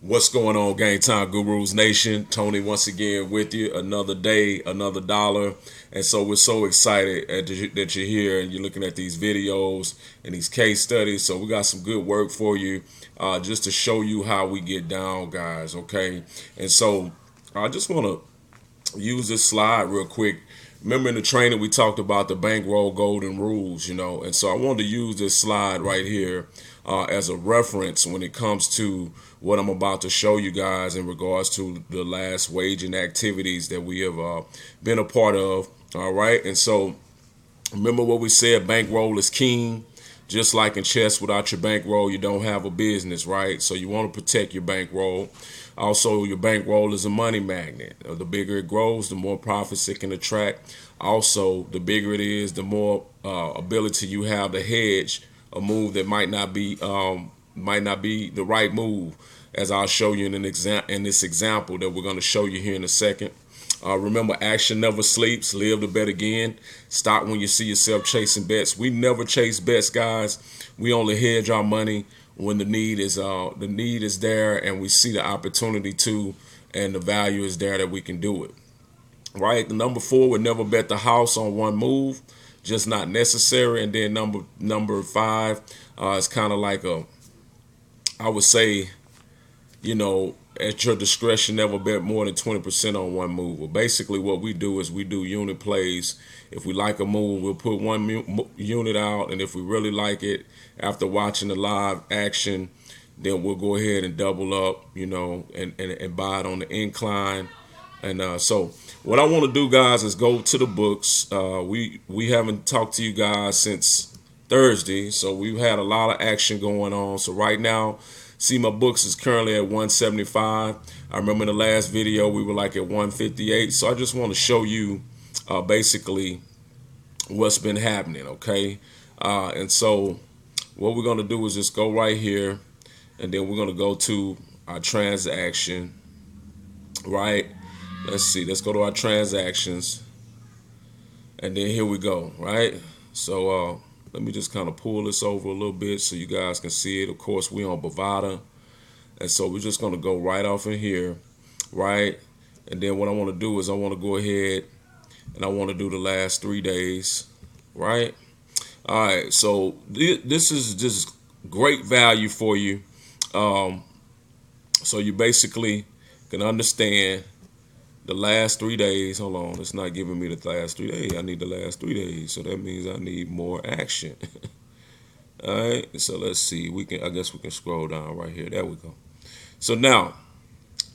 What's going on, Game Time Gurus Nation? Tony once again with you. Another day, another dollar. And so we're so excited that you're here and you're looking at these videos and these case studies. So we got some good work for you just to show you how we get down, guys, okay? And so I just want to use this slide real quick. Remember in the training we talked about the bankroll golden rules, and so I wanted to use this slide right here as a reference when it comes to what I'm about to show you guys in regards to the last waging activities that we have been a part of. All right, and so remember what we said: bankroll is king. Just like in chess, without your bankroll, you don't have a business, right? So you want to protect your bankroll. Also, your bankroll is a money magnet. The bigger it grows, the more profits it can attract. Also, the bigger it is, the more ability you have to hedge a move that might not be the right move, as I'll show you in this example that we're going to show you here in a second. Remember, action never sleeps. Live to bet again. Stop when you see yourself chasing bets. We never chase bets, guys. We only hedge our money when the need is there and we see the opportunity to, and the value is there that we can do it. Right. The number 4 would never bet the house on one move, just not necessary. And then number 5 is kind of like I would say, at your discretion, never bet more than 20% on one move. Well, basically what we do is we do unit plays. If we like a move, we'll put one unit out, and if we really like it after watching the live action, then we'll go ahead and double up, and buy it on the incline. And so what I want to do, guys, is go to the books. We haven't talked to you guys since Thursday, so we've had a lot of action going on. So right now, see, my books is currently at 175. I remember in the last video we were like at 158. So I just want to show you basically what's been happening, okay? And so what we're going to do is just go right here, and then we're going to go to our transaction, right? Let's see. Let's go to our transactions, and then here we go, right? So let me just kind of pull this over a little bit so you guys can see it. Of course, we on Bovada. And so we're just going to go right off in here, right? And then what I want to do is I want to go ahead and I want to do the last 3 days, right? All right, so this is just great value for you. So you basically can understand the last 3 days. Hold on, it's not giving me the last 3 days. I need the last 3 days, so that means I need more action. All right, so let's see. I guess we can scroll down right here. There we go. So now,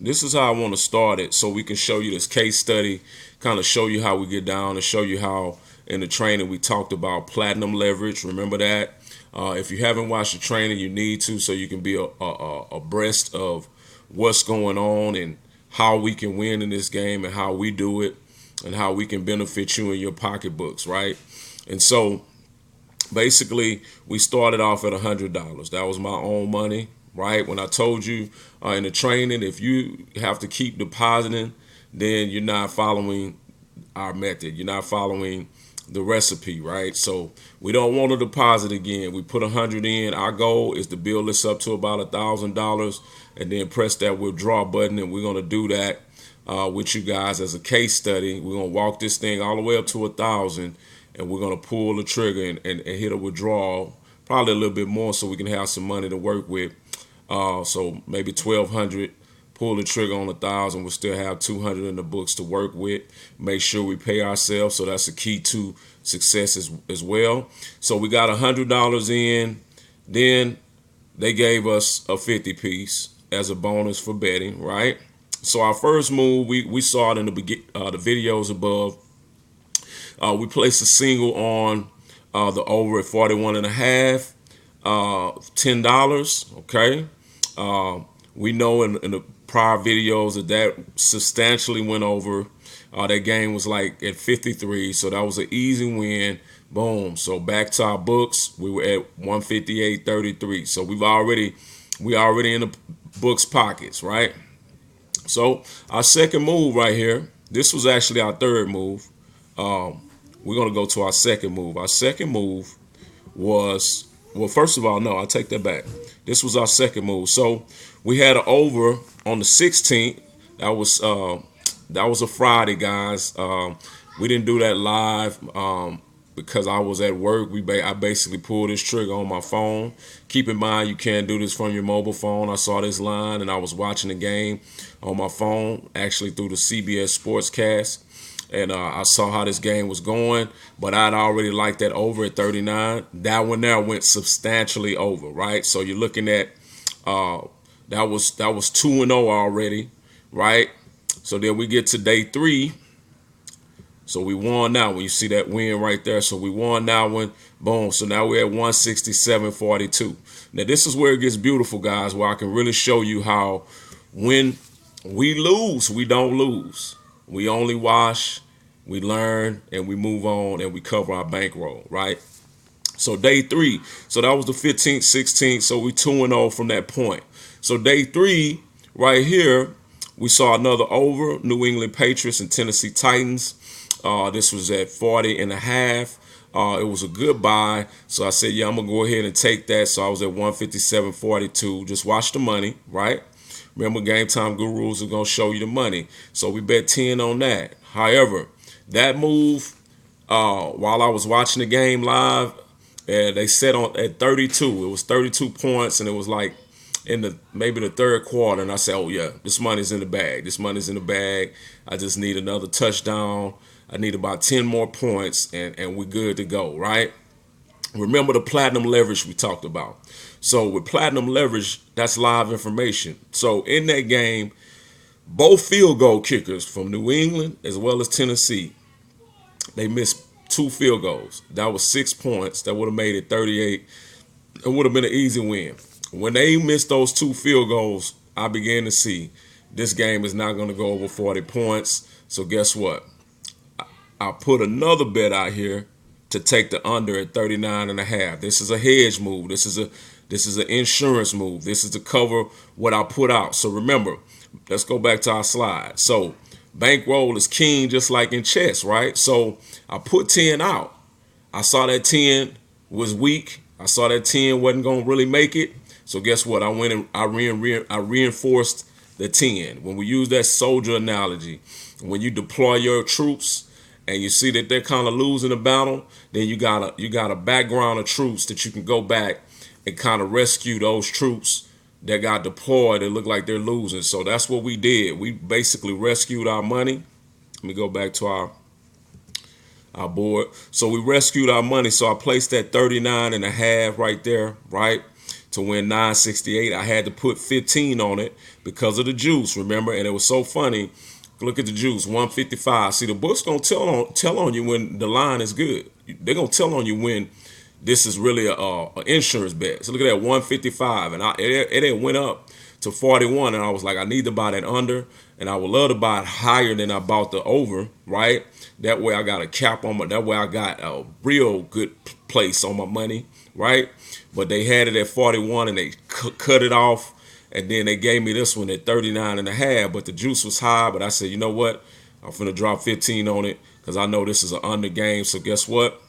this is how I want to start it, so we can show you this case study, kind of show you how we get down, and show you how in the training we talked about platinum leverage. Remember that. If you haven't watched the training, you need to, so you can be abreast of what's going on and how we can win in this game and how we do it and how we can benefit you in your pocketbooks, right? And so basically we started off at $100. That was my own money, right? When I told you in the training, if you have to keep depositing, then you're not following our method. You're not following the recipe, right? So we don't want to deposit again. We put 100 in. Our goal is to build this up to about $1,000 and then press that withdraw button. And we're going to do that with you guys as a case study. We're going to walk this thing all the way up to 1,000, and we're going to pull the trigger and hit a withdrawal, probably a little bit more, so we can have some money to work with. So maybe 1,200. Pull the trigger on 1,000. We'll still have 200 in the books to work with. Make sure we pay ourselves. So that's the key to success as well. So we got $100 in. Then they gave us a 50 piece as a bonus for betting, right? So our first move, we saw it in the videos above. We placed a single on the over at 41.5, $10. Okay. We know in the prior videos that substantially went over. That game was like at 53, so that was an easy win. Boom. So back to our books, we were at 158.33. So we already in the books pockets, right? So our second move right here, this was actually our third move. We're gonna go to our second move. Our second move was, well, first of all, no, I take that back. This was our second move. So We had an over on the 16th. That was a Friday, guys. We didn't do that live because I was at work. I basically pulled this trigger on my phone. Keep in mind, you can't do this from your mobile phone. I saw this line and I was watching the game on my phone, actually through the CBS Sportscast. And I saw how this game was going, but I'd already liked that over at 39. That one there went substantially over, right? So you're looking at that was 2-0 already, right? So then we get to day 3. So we won that one. You see that win right there. So we won that one. Boom. So now we're at 167.42. Now this is where it gets beautiful, guys, where I can really show you how when we lose, we don't lose. We only wash, we learn, and we move on, and we cover our bankroll, right? So day 3, so that was the 15th, 16th, so we 2-0 from that point. So day 3, right here, we saw another over, New England Patriots and Tennessee Titans. This was at 40.5. It was a good buy, so I said, yeah, I'm going to go ahead and take that. So I was at 157.42. Just watch the money, right? Remember, Game Time Gurus are going to show you the money. So we bet 10 on that. However, that move, while I was watching the game live, they set on at 32. It was 32 points, and it was like in maybe the third quarter. And I said, oh, yeah, this money's in the bag. This money's in the bag. I just need another touchdown. I need about 10 more points, and we're good to go, right? Remember the platinum leverage we talked about. So with platinum leverage, that's live information. So in that game, both field goal kickers from New England as well as Tennessee, they missed 2 field goals. That was 6 points. That would have made it 38. It would have been an easy win. When they missed those 2 field goals, I began to see this game is not going to go over 40 points. So guess what? I put another bet out here to take the under at 39.5. This is a hedge move. This is an insurance move. This is to cover what I put out. So remember, let's go back to our slide. So bankroll is king, just like in chess, right? So I put 10 out. I saw that 10 was weak. I saw that 10 wasn't going to really make it. So guess what? I went and I reinforced the 10. When we use that soldier analogy, when you deploy your troops and you see that they're kind of losing the battle, then you got a background of troops that you can go back and kind of rescue those troops that got deployed and look like they're losing. So that's what we did. We basically rescued our money. Let me go back to our board. So we rescued our money. So I placed that 39.5 right there, right, to win 968. I had to put 15 on it because of the juice, remember? And it was so funny. Look at the juice, 155. See, the book's gonna tell on you when the line is good. They're gonna tell on you when this is really a insurance bet. So look at that, 155, and it went up to 41, and I was like, I need to buy that under, and I would love to buy it higher than I bought the over, right? That way I got a cap on my. That way I got a real good place on my money, right? But they had it at 41, and they cut it off. And then they gave me this one at 39.5, but the juice was high. But I said, you know what? I'm finna drop 15 on it because I know this is an under game. So guess what?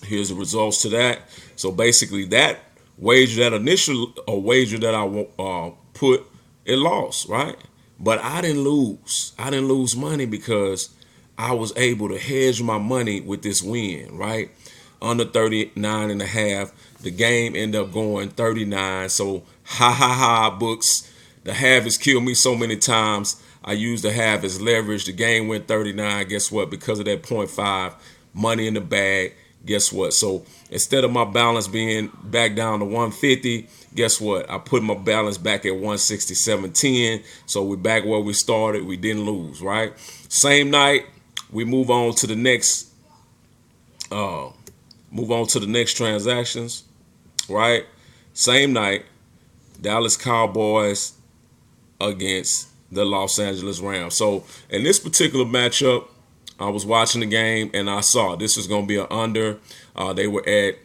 Here's the results to that. So basically, that wager, that initial wager that I put, it lost, right? But I didn't lose. I didn't lose money because I was able to hedge my money with this win, right? Under 39.5. The game ended up going 39. So ha, books. The half has killed me so many times. I used the half as leverage. The game went 39. Guess what? Because of that 0.5, money in the bag. Guess what? So instead of my balance being back down to 150, guess what? I put my balance back at 167.10. So we're back where we started. We didn't lose, right? Same night, we move on to the next transactions, right? Same night, Dallas Cowboys against the Los Angeles Rams. So in this particular matchup, I was watching the game and I saw this was going to be an under. They were at,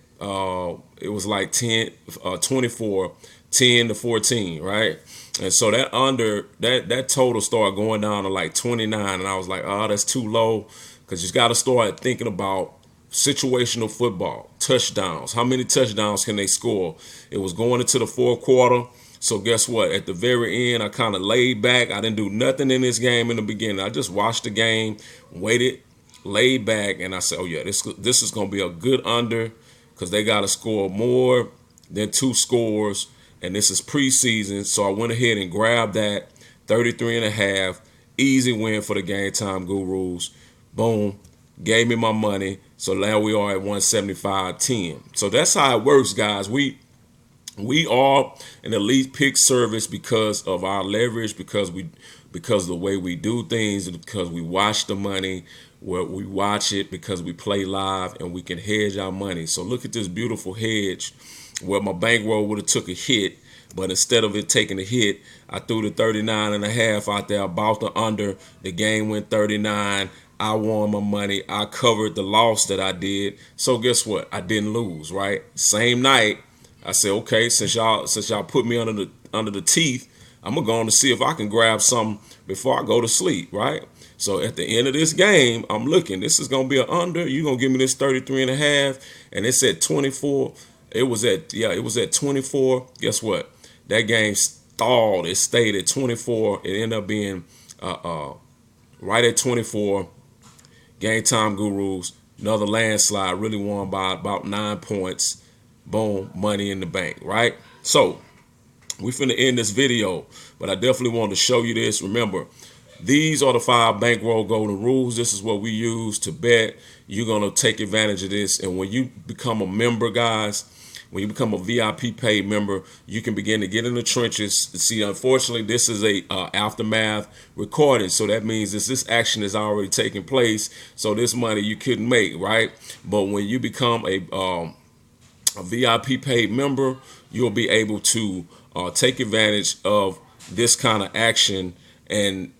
it was like 24, 10 to 14, right? And so that under, that total started going down to like 29. And I was like, oh, that's too low, because you got to start thinking about situational football, touchdowns. How many touchdowns can they score? It was going into the fourth quarter. So guess what? At the very end, I kind of laid back. I didn't do nothing in this game in the beginning. I just watched the game, waited, laid back, and I said, oh yeah, this is going to be a good under because they got to score more than 2 scores, and this is preseason. So I went ahead and grabbed that 33.5, easy win for the Game Time Gurus. Boom, gave me my money. So now we are at 175.10. So that's how it works, guys. We are an elite pick service because of our leverage, because of the way we do things, because we watch the money, where we watch it because we play live and we can hedge our money. So look at this beautiful hedge where my bankroll would have took a hit, but instead of it taking a hit, I threw the 39.5 out there. I bought the under. The game went 39. I won my money. I covered the loss that I did. So guess what? I didn't lose, right? Same night, I said, okay, since y'all put me under the teeth, I'm gonna go on to see if I can grab something before I go to sleep, right? So at the end of this game, I'm looking. This is gonna be an under. You're gonna give me this 33.5, and it's at 24. It was at 24. Guess what? That game stalled. It stayed at 24. It ended up being right at 24. Game Time Gurus, another landslide. Really won by about 9 points. Boom, money in the bank, right? So we finna end this video, but I definitely wanted to show you this. Remember, these are the 5 bankroll golden rules. This is what we use to bet. You're gonna take advantage of this, and when you become a member, guys, when you become a VIP paid member, you can begin to get in the trenches. See, unfortunately, this is a aftermath recording, so that means this action is already taking place. So this money you couldn't make, right? But when you become a VIP paid member, you'll be able to take advantage of this kind of action and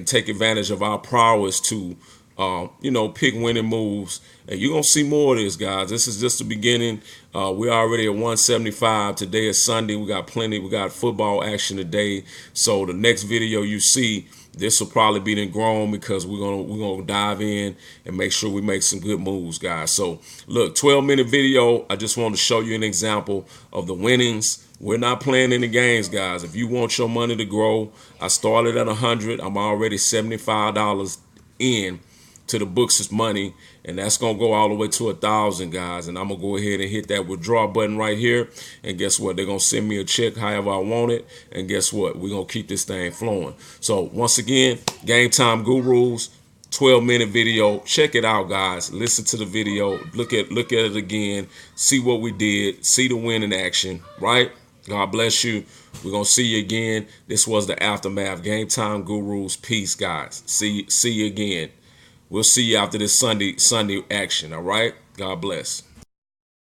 take advantage of our prowess to pick winning moves. And you're gonna see more of this, guys. This is just the beginning. We're already at 175. Today is Sunday. We got plenty. We got football action today. So the next video you see, this will probably be then grown because we're gonna dive in and make sure we make some good moves, guys. So look, 12-minute video. I just want to show you an example of the winnings. We're not playing any games, guys. If you want your money to grow, I started at 100. I'm already $75 in to the books' money, and that's gonna go all the way to 1,000, guys. And I'm gonna go ahead and hit that withdraw button right here, and guess what? They're gonna send me a check however I want it, and guess what? We're gonna keep this thing flowing. So once again, Game Time Gurus, 12-minute video. Check it out, guys. Listen to the video, look at it again, see what we did, see the win in action, right? God bless you. We're gonna see you again. This was the aftermath. Game Time Gurus. Peace, guys. See you again. We'll see you after this Sunday action, all right? God bless.